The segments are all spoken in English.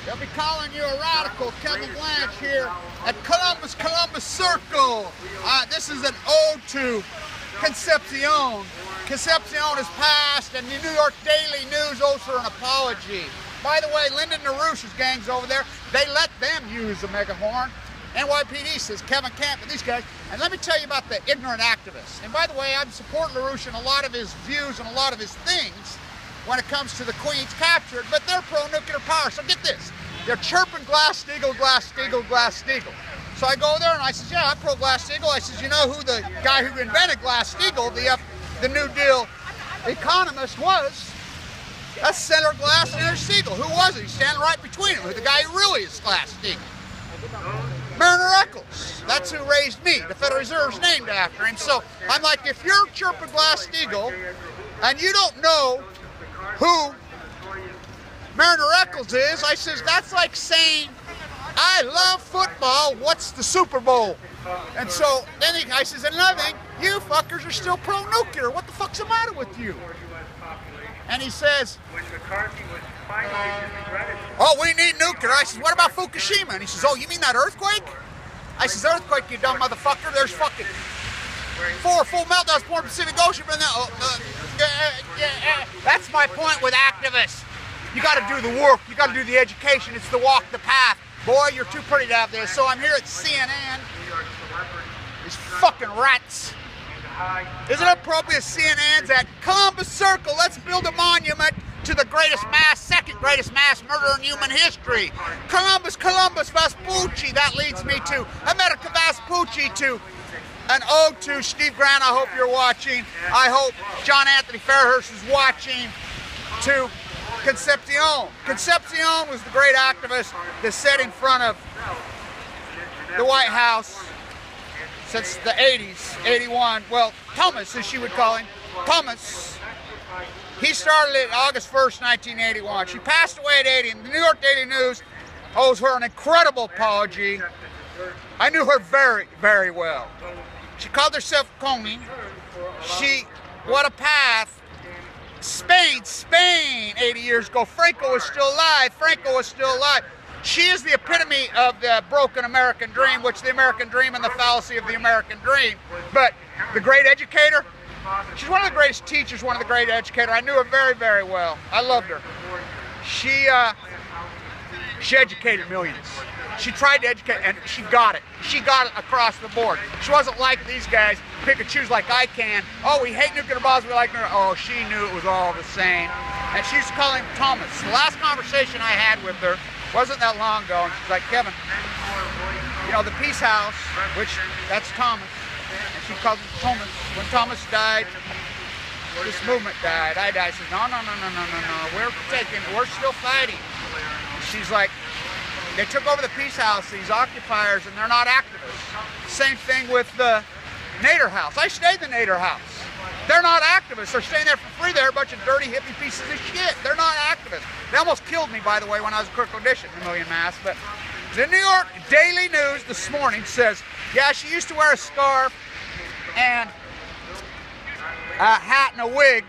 They'll be calling you a radical. Kevin Blanch here at Columbus Circle. This is an ode to Concepcion. Concepcion is passed, and the New York Daily News owes her an apology. By the way, Lyndon LaRouche's gang's over there. They let them use the megahorn. NYPD says Kevin Camp and these guys. And let me tell you about the ignorant activists. And by the way, I'm supporting LaRouche in a lot of his views and a lot of his things when it comes to the Queen's captured, but they're pro-nuclear power. So get this. They're chirping Glass-Steagall, Glass-Steagall, Glass-Steagall. So I go there and I says, yeah, I'm pro-Glass-Steagall. I says, you know who the guy who invented Glass-Steagall, the New Deal economist, was? That's Senator Glass-Steagall. Who was it? He's standing right between them. The guy who really is Glass-Steagall. Mariner Eccles. That's who raised me. The Federal Reserve's named after him. So I'm like, if you're chirping Glass-Steagall and you don't know who Mariner Eccles is, I says, that's like saying, I love football, what's the Super Bowl? And so then I says, another thing, you fuckers are still pro-nuclear. What the fuck's the matter with you? And he says, oh, we need nuclear. I says, what about Fukushima? And he says, oh, you mean that earthquake? I says, earthquake, you dumb motherfucker. There's fucking 4 full meltdowns pouring Pacific Ocean. That's my point with activists. You got to do the work. You got to do the education. It's the walk the path. Boy, you're too pretty to have this. So I'm here at CNN. These fucking rats. Isn't it appropriate CNN's at Columbus Circle? Let's build a monument to the second greatest mass murder in human history. Columbus Vespucci. That leads me to America Vespucci, to an ode to Steve Grant. I hope you're watching. I hope John Anthony Fairhurst is watching. To Concepcion. Concepcion was the great activist that sat in front of the White House since the 80s, 81. Well, Thomas, as she would call him. Thomas. He started it August 1st, 1981. She passed away at 80, and the New York Daily News owes her an incredible apology. I knew her very, very well. She called herself Coney. What a path. Spain, 80 years ago. Franco is still alive. She is the epitome of the broken American dream, which the American dream and the fallacy of the American dream. But the great educator, she's one of the greatest teachers, one of the great educators. I knew her very, very well. I loved her. She educated millions. She tried to educate, and she got it. She got it across the board. She wasn't like these guys, pick and choose like I can. Oh, we hate nuclear bombs, we like nuclear. Oh, she knew it was all the same. And she used to call him Thomas. The last conversation I had with her wasn't that long ago, and she's like, Kevin, you know, the Peace House, which, that's Thomas, and she calls him Thomas. When Thomas died, this movement died. I died. I said, no, we're still fighting. She's like, they took over the Peace House, these occupiers, and they're not activists. Same thing with the Nader House. I stayed in the Nader House. They're not activists. They're staying there for free. They're a bunch of dirty hippie pieces of shit. They're not activists. They almost killed me, by the way, when I was a critical condition, a million masks. But the New York Daily News this morning says, yeah, she used to wear a scarf and a hat and a wig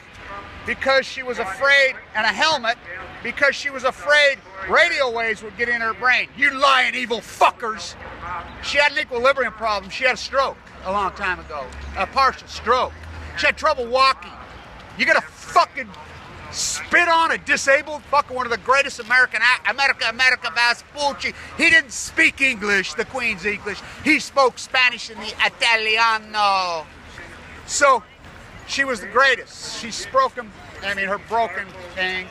because she was afraid, and a helmet, because she was afraid radio waves would get in her brain. You lying evil fuckers. She had an equilibrium problem. She had a stroke a long time ago, a partial stroke. She had trouble walking. You gonna fucking spit on a disabled fucking one of the greatest America Vespucci. He didn't speak English, the Queen's English. He spoke Spanish and the Italiano. So she was the greatest. She's broken, her broken thing.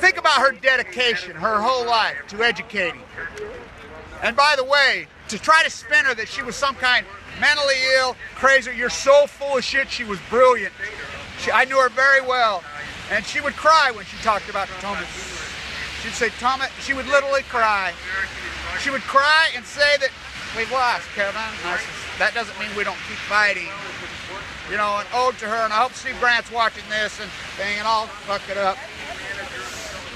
Think about her dedication, her whole life to educating. And by the way, to try to spin her that she was some kind mentally ill, crazy, you're so full of shit, she was brilliant. I knew her very well. And she would cry when she talked about Thomas. She'd say, Thomas, she would literally cry. She would cry and say that, we've lost, Kevin. And I said, that doesn't mean we don't keep fighting. You know, an ode to her, and I hope Steve Grant's watching this and I'll fuck it up.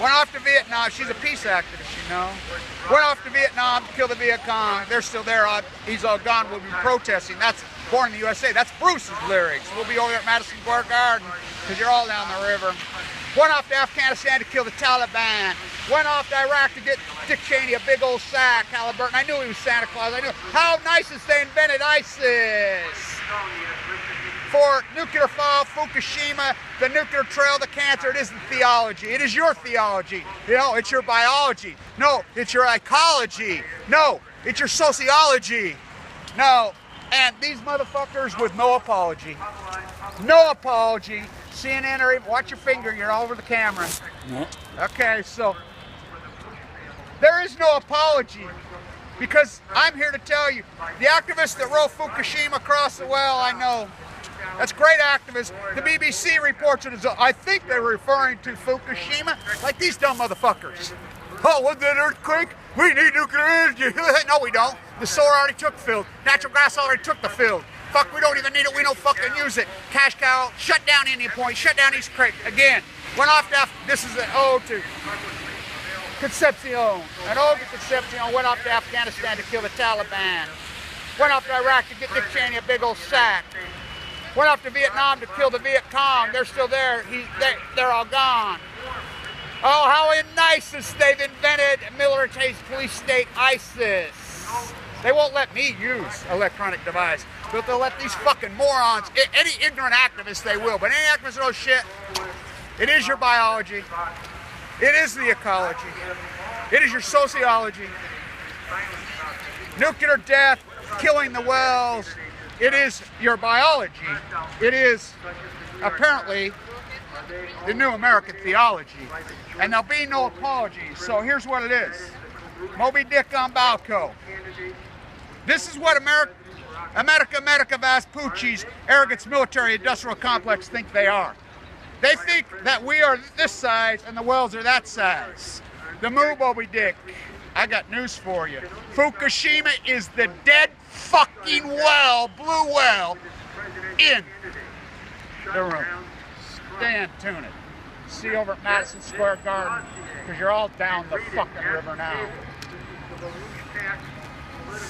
Went off to Vietnam. She's a peace activist, you know. Went off to Vietnam to kill the Viet Cong. They're still there. He's all gone. We'll be protesting. That's Born in the USA. That's Bruce's lyrics. We'll be over there at Madison Square Garden because you're all down the river. Went off to Afghanistan to kill the Taliban. Went off to Iraq to get Dick Cheney a big old sack, Halliburton. I knew he was Santa Claus. I knew. How nice is they invented ISIS. For nuclear fallout, Fukushima, the nuclear trail, the cancer, it isn't theology. It is your theology. You know, it's your biology. No, it's your ecology. No, it's your sociology. No, and these motherfuckers with no apology. No apology. CNN or even, watch your finger, you're all over the camera. Okay, so there is no apology. Because I'm here to tell you, the activists that row Fukushima across the well, I know. That's great activists. The BBC reports it as, I think they're referring to Fukushima, like these dumb motherfuckers. Oh, was that earthquake? We need nuclear energy. No, we don't. The solar already took the field. Natural gas already took the field. Fuck, we don't even need it. We don't fucking use it. Cash cow, shut down Indian Point, shut down East Creek. Again, went off to, this is an ode to Concepcion. An ode to Concepcion, went off to Afghanistan to kill the Taliban. Went off to Iraq to get Dick Cheney a big old sack. Went off to Vietnam to kill the Viet Cong. They're still there. They're all gone. Oh, how nice is they've invented military police state ISIS. They won't let me use electronic device, but they'll let these fucking morons, any ignorant activist they will, but any activist knows shit. It is your biology. It is the ecology. It is your sociology. Nuclear death, killing the wells. It is your biology. It is apparently the new American theology. And there'll be no apologies. So here's what it is. Moby Dick on Balco. This is what America Vespucci's arrogant military industrial complex think they are. They think that we are this size and the wells are that size. The move, Moby Dick. I got news for you. Fukushima is the dead fucking well, blue well, in the room. Stay tuned. See you over at Madison Square Garden, because you're all down the fucking river now.